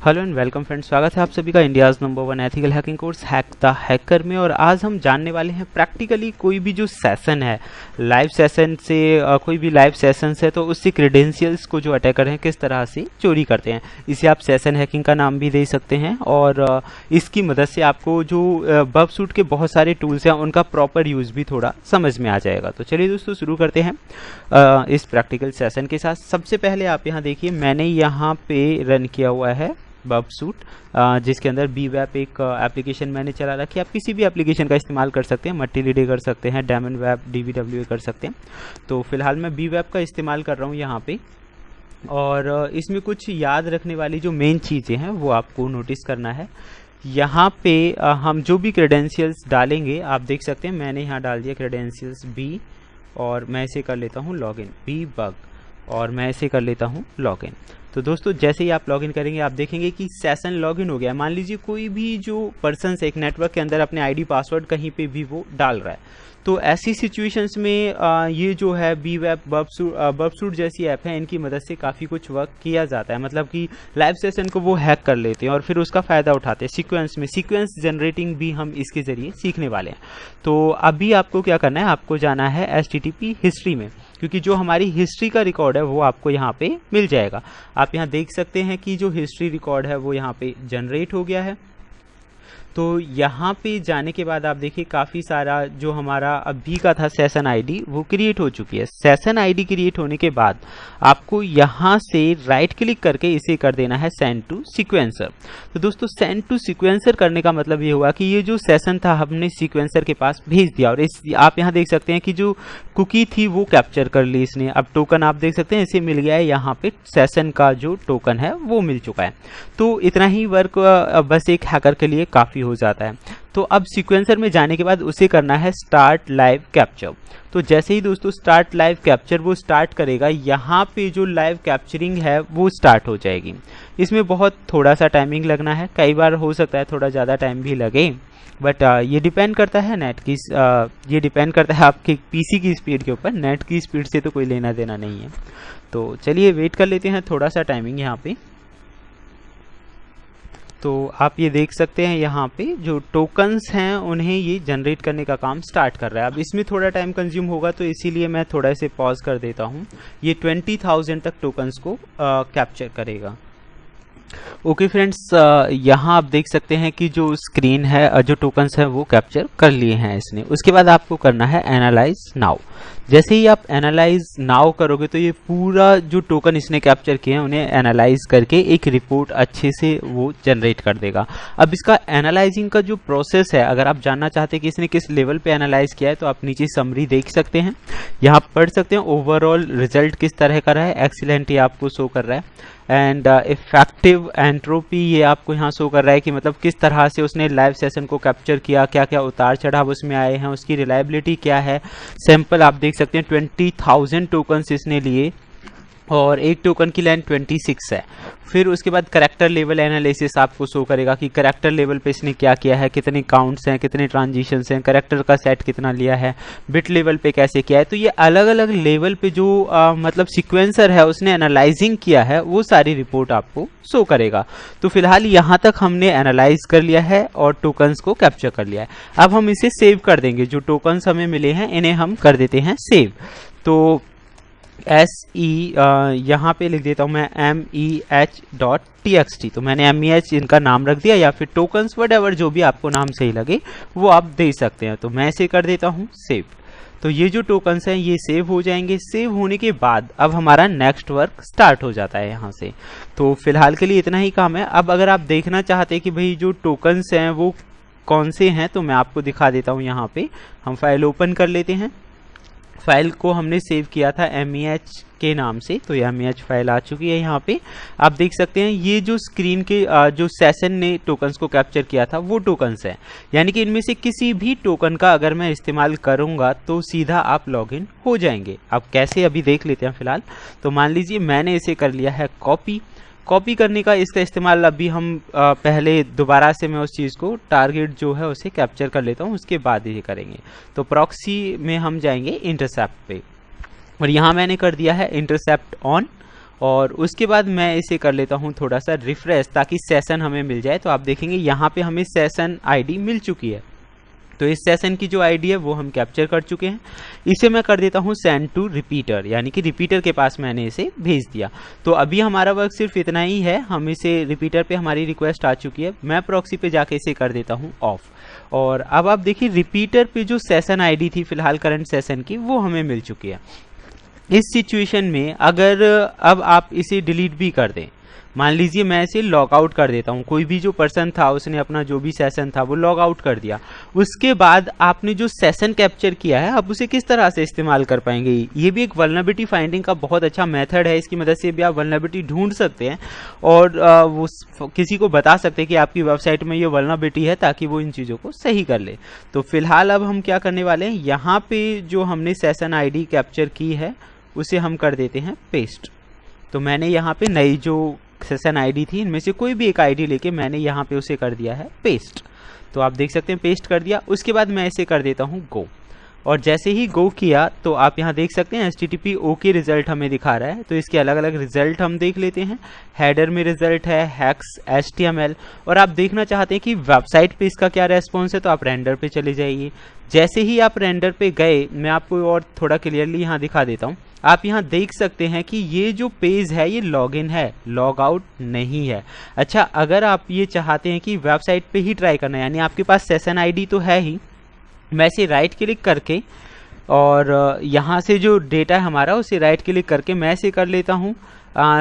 Hello and welcome friends, स्वागत है आप सभी का India's number 1 ethical hacking course hack the hacker में। और आज हम जानने वाले हैं प्रैक्टिकली कोई भी जो सेशन है, लाइव सेशन से कोई भी लाइव सेशन है तो उससे क्रेडेंशियल्स को जो अटैकर हैं किस तरह से चोरी करते हैं। इसे आप सेशन हैकिंग का नाम भी दे सकते हैं और इसकी मदद से आपको जो बगसूट के बहुत सारे टूल्स हैं उनका प्रॉपर यूज़ भी थोड़ा समझ में आ जाएगा। तो चलिए दोस्तों शुरू करते हैं इस प्रैक्टिकल सेशन के साथ। सबसे पहले आप यहाँ देखिए, मैंने यहाँ पे रन किया हुआ है बगसूट, जिसके अंदर बीवेप एक एप्लीकेशन मैंने चला रखी है। आप किसी भी एप्लीकेशन का इस्तेमाल कर सकते हैं, मल्टीलीडे कर सकते हैं, डायमंड वेब, DBWA कर सकते हैं। तो फिलहाल मैं बीवेप का इस्तेमाल कर रहा हूँ यहाँ पे। और इसमें कुछ याद रखने वाली जो मेन चीज़ें हैं वो आपको नोटिस करना है। यहाँ पे हम जो भी क्रेडेंशियल्स डालेंगे, आप देख सकते हैं मैंने यहाँ डाल दिया क्रेडेंशियल्स बी, और मैं इसे कर लेता हूँ लॉगिन, बी बग, और मैं इसे कर लेता हूँ लॉगिन। तो दोस्तों जैसे ही आप लॉगिन करेंगे आप देखेंगे कि सेशन लॉगिन हो गया। मान लीजिए कोई भी जो पर्सन एक नेटवर्क के अंदर अपने आईडी पासवर्ड कहीं पे भी वो डाल रहा है, तो ऐसी सिचुएशंस में ये जो है बीवेप, बगसूट जैसी ऐप है, इनकी मदद से काफ़ी कुछ वर्क किया जाता है। मतलब कि लाइव सेशन को वो हैक कर लेते हैं और फिर उसका फ़ायदा उठाते हैं। सीक्वेंस जनरेटिंग भी हम इसके ज़रिए सीखने वाले हैं। तो अभी आपको क्या करना है, आपको जाना है HTTP हिस्ट्री में, क्योंकि जो हमारी हिस्ट्री का रिकॉर्ड है वो आपको यहाँ पे मिल जाएगा। आप यहाँ देख सकते हैं कि जो हिस्ट्री रिकॉर्ड है वो यहाँ पे जनरेट हो गया है। तो यहाँ पे जाने के बाद आप देखिए काफ़ी सारा जो हमारा अभी का था सेशन आईडी वो क्रिएट हो चुकी है। सेशन आईडी क्रिएट होने के बाद आपको यहाँ से राइट क्लिक करके इसे कर देना है सेंड टू सीक्वेंसर। तो दोस्तों सेंड टू सीक्वेंसर करने का मतलब ये हुआ कि ये जो सेशन था हमने सीक्वेंसर के पास भेज दिया, और आप यहाँ देख सकते हैं कि जो कुकी थी वो कैप्चर कर ली इसने। अब टोकन आप देख सकते हैं इसे मिल गया है, यहाँ पे सेशन का जो टोकन है वो मिल चुका है। तो इतना ही वर्क बस एक हैकर के लिए काफ़ी हो जाता है। तो अब सीक्वेंसर में जाने के बाद उसे करना है स्टार्ट लाइव कैप्चर। तो जैसे ही दोस्तों स्टार्ट लाइव कैप्चर वो स्टार्ट करेगा, यहाँ पे जो लाइव कैप्चरिंग है वो स्टार्ट हो जाएगी। इसमें बहुत थोड़ा सा टाइमिंग लगना है, कई बार हो सकता है थोड़ा ज़्यादा टाइम भी लगे, बट ये डिपेंड करता है नेट की, ये डिपेंड करता है आपके पीसी की स्पीड के ऊपर। नेट की स्पीड से तो कोई लेना देना नहीं है। तो चलिए वेट कर लेते हैं थोड़ा सा टाइमिंग यहाँ पे। तो आप ये देख सकते हैं यहाँ पे जो टोकन्स हैं उन्हें ये जनरेट करने का काम स्टार्ट कर रहा है। अब इसमें थोड़ा टाइम कंज्यूम होगा, तो इसीलिए मैं थोड़ा इसे पॉज कर देता हूँ। ये 20,000 तक टोकन्स को कैप्चर करेगा। ओके फ्रेंड्स, यहाँ आप देख सकते हैं कि जो स्क्रीन है, जो टोकन्स है वो कैप्चर कर लिए हैं इसने। उसके बाद आपको करना है एनालाइज नाउ। जैसे ही आप एनालाइज नाउ करोगे तो ये पूरा जो टोकन इसने कैप्चर किए हैं उन्हें एनालाइज करके एक रिपोर्ट अच्छे से वो जनरेट कर देगा। अब इसका एनालाइजिंग का जो प्रोसेस है, अगर आप जानना चाहते हैं कि इसने किस लेवल पे एनालाइज किया है, तो आप नीचे समरी देख सकते हैं, यहाँ पढ़ सकते हैं ओवरऑल रिजल्ट किस तरह का रहा है। एक्सीलेंट ये आपको शो कर रहा है, एंड इफेक्टिव एंट्रोपी ये आपको यहाँ शो कर रहा है कि मतलब किस तरह से उसने लाइव सेशन को कैप्चर किया, क्या क्या उतार चढ़ाव उसमें आए हैं, उसकी रिलायबिलिटी क्या है। सैंपल आप देख सकते हैं 20,000 टोकन्स इसने लिए और एक टोकन की लेंथ 26 है। फिर उसके बाद करेक्टर लेवल एनालिसिस आपको शो करेगा कि करेक्टर लेवल पे इसने क्या किया है, कितने काउंट्स हैं, कितने ट्रांजिशंस हैं, करेक्टर का सेट कितना लिया है, बिट लेवल पे कैसे किया है। तो ये अलग अलग लेवल पे जो मतलब सीक्वेंसर है उसने एनालाइजिंग किया है वो सारी रिपोर्ट आपको शो करेगा। तो फिलहाल यहाँ तक हमने एनालाइज कर लिया है और टोकन्स को कैप्चर कर लिया है। अब हम इसे सेव कर देंगे। जो टोकन्स हमें मिले हैं इन्हें हम कर देते हैं सेव। तो SE यहाँ पे लिख देता हूँ मैं MEH.txt। तो मैंने MEH इनका नाम रख दिया, या फिर टोकन्स वटएवर जो भी आपको नाम सही लगे वो आप दे सकते हैं। तो मैं इसे कर देता हूँ सेव। तो ये जो टोकन्स हैं ये सेव हो जाएंगे। सेव होने के बाद अब हमारा नेक्स्ट वर्क स्टार्ट हो जाता है यहाँ से। तो फिलहाल के लिए इतना ही काम है। अब अगर आप देखना चाहते हैं कि भाई जो टोकन्स हैं वो कौन से हैं, तो मैं आपको दिखा देता हूँ। यहाँ पे हम फाइल ओपन कर लेते हैं। फाइल को हमने सेव किया था MEH के नाम से, तो ये MEH फाइल आ चुकी है। यहाँ पे आप देख सकते हैं ये जो स्क्रीन के जो सेशन ने टोकन्स को कैप्चर किया था वो टोकन्स हैं, यानी कि इनमें से किसी भी टोकन का अगर मैं इस्तेमाल करूँगा तो सीधा आप लॉगिन हो जाएंगे। अब कैसे अभी देख लेते हैं फिलहाल। तो मान लीजिए मैंने इसे कर लिया है कॉपी करने का। इसका इस्तेमाल अभी हम पहले दोबारा से मैं उस चीज़ को टारगेट जो है उसे कैप्चर कर लेता हूँ, उसके बाद ये करेंगे। तो प्रॉक्सी में हम जाएंगे इंटरसेप्ट पे, और यहाँ मैंने कर दिया है इंटरसेप्ट ऑन, और उसके बाद मैं इसे कर लेता हूँ थोड़ा सा रिफ्रेश ताकि सेशन हमें मिल जाए। तो आप देखेंगे यहाँ पे हमें सेशन आईडी मिल चुकी है। तो इस सेशन की जो आईडी है वो हम कैप्चर कर चुके हैं। इसे मैं कर देता हूँ सेंड टू रिपीटर, यानी कि रिपीटर के पास मैंने इसे भेज दिया। तो अभी हमारा वर्क सिर्फ इतना ही है, हम इसे रिपीटर पे हमारी रिक्वेस्ट आ चुकी है। मैं प्रॉक्सी पे जाके इसे कर देता हूँ ऑफ। और अब आप देखिए रिपीटर पे जो सेशन आईडी थी फिलहाल करंट सेशन की, वो हमें मिल चुकी है। इस सिचुएशन में अगर अब आप इसे डिलीट भी कर दें, मान लीजिए मैं इसे लॉग आउट कर देता हूँ, कोई भी जो पर्सन था उसने अपना जो भी सेशन था वो लॉग आउट कर दिया, उसके बाद आपने जो सेशन कैप्चर किया है आप उसे किस तरह से इस्तेमाल कर पाएंगे। ये भी एक वल्नरेबिलिटी फाइंडिंग का बहुत अच्छा मेथड है। इसकी मदद से भी आप वल्नरेबिलिटी ढूंढ सकते हैं और वो किसी को बता सकते हैं कि आपकी वेबसाइट में ये वल्नरेबिलिटी है, ताकि वो इन चीज़ों को सही कर ले। तो फिलहाल अब हम क्या करने वाले हैं, यहाँ पे जो हमने सेशन आईडी कैप्चर की है उसे हम कर देते हैं पेस्ट। तो मैंने यहाँ पे नई जो सेशन आईडी थी इनमें से कोई भी एक आईडी लेके मैंने यहाँ पे उसे कर दिया है पेस्ट। तो आप देख सकते हैं पेस्ट कर दिया। उसके बाद मैं इसे कर देता हूँ गो, और जैसे ही गो किया तो आप यहाँ देख सकते हैं HTTP ओके रिजल्ट हमें दिखा रहा है। तो इसके अलग अलग रिजल्ट हम देख लेते हैं। हेडर में रिजल्ट है हेक्स HTML, और आप देखना चाहते हैं कि वेबसाइट पे इसका क्या रेस्पॉन्स है तो आप रेंडर पे चले जाइए। जैसे ही आप रेंडर पे गए, मैं आपको और थोड़ा क्लियरली यहाँ दिखा देता हूँ। आप यहाँ देख सकते हैं कि ये जो पेज है ये लॉगिन है, लॉग आउट नहीं है। अच्छा, अगर आप ये चाहते हैं कि वेबसाइट पे ही ट्राई करना है, यानी आपके पास सेशन आईडी तो है ही, मैं इसे राइट क्लिक करके और यहाँ से जो डेटा है हमारा उसे राइट क्लिक करके मैं इसे कर लेता हूँ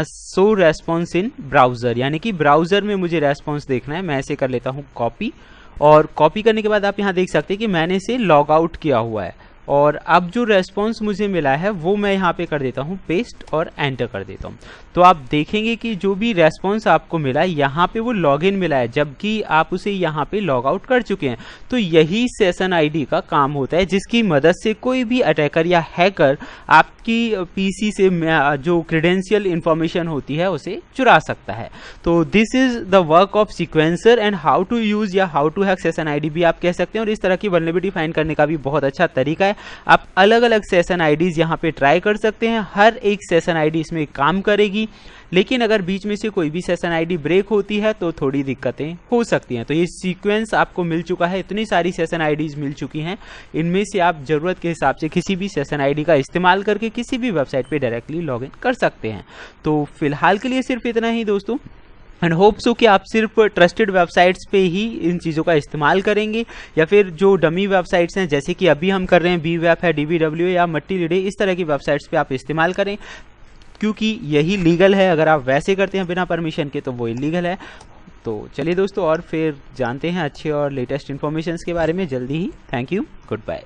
शो रेस्पॉन्स इन ब्राउज़र, यानी कि ब्राउज़र में मुझे रेस्पॉन्स देखना है। मैं इसे कर लेता हूँ कॉपी, और कॉपी करने के बाद आप यहाँ देख सकते हैं कि मैंने इसे लॉग आउट किया हुआ है। और अब जो रेस्पॉन्स मुझे मिला है वो मैं यहाँ पे कर देता हूँ पेस्ट और एंटर कर देता हूँ। तो आप देखेंगे कि जो भी रेस्पॉन्स आपको मिला है यहाँ पे वो लॉगिन मिला है, जबकि आप उसे यहाँ पे लॉग आउट कर चुके हैं। तो यही सेशन आईडी का काम होता है, जिसकी मदद से कोई भी अटैकर या हैकर आपकी पीसी से जो क्रेडेंशियल इंफॉर्मेशन होती है उसे चुरा सकता है। तो this is the work of sequencer and how to use या how to hack session ID भी आप कह सकते हैं। और इस तरह की वल्नरेबिलिटी फाइंड करने का भी बहुत अच्छा तरीका है। आप अलग अलग सेशन आईडीज यहाँ पे ट्राई कर सकते हैं, हर एक सेशन आईडी इसमें काम करेगी। लेकिन अगर बीच में से कोई भी सेशन आईडी ब्रेक होती है तो थोड़ी दिक्कतें हो सकती हैं। तो ये सीक्वेंस आपको मिल चुका है, इतनी सारी सेशन आईडीज मिल चुकी हैं, इनमें से आप जरूरत के हिसाब से किसी भी सेशन आईडी का इस्तेमाल करके किसी भी वेबसाइट पे डायरेक्टली लॉगिन कर सकते हैं। तो फिलहाल के लिए सिर्फ इतना ही दोस्तों, एंड होप सो कि आप सिर्फ ट्रस्टेड वेबसाइट्स पे ही इन चीज़ों का इस्तेमाल करेंगे, या फिर जो डमी वेबसाइट्स हैं जैसे कि अभी हम कर रहे हैं BWeb है, DBW या मट्टीलिडे, इस तरह की वेबसाइट्स पे आप इस्तेमाल करें, क्योंकि यही लीगल है। अगर आप वैसे करते हैं बिना परमिशन के तो वो इलीगल है। तो चलिए दोस्तों, और फिर जानते हैं अच्छे और लेटेस्ट इन्फॉर्मेशन के बारे में जल्दी ही। Thank you, good bye.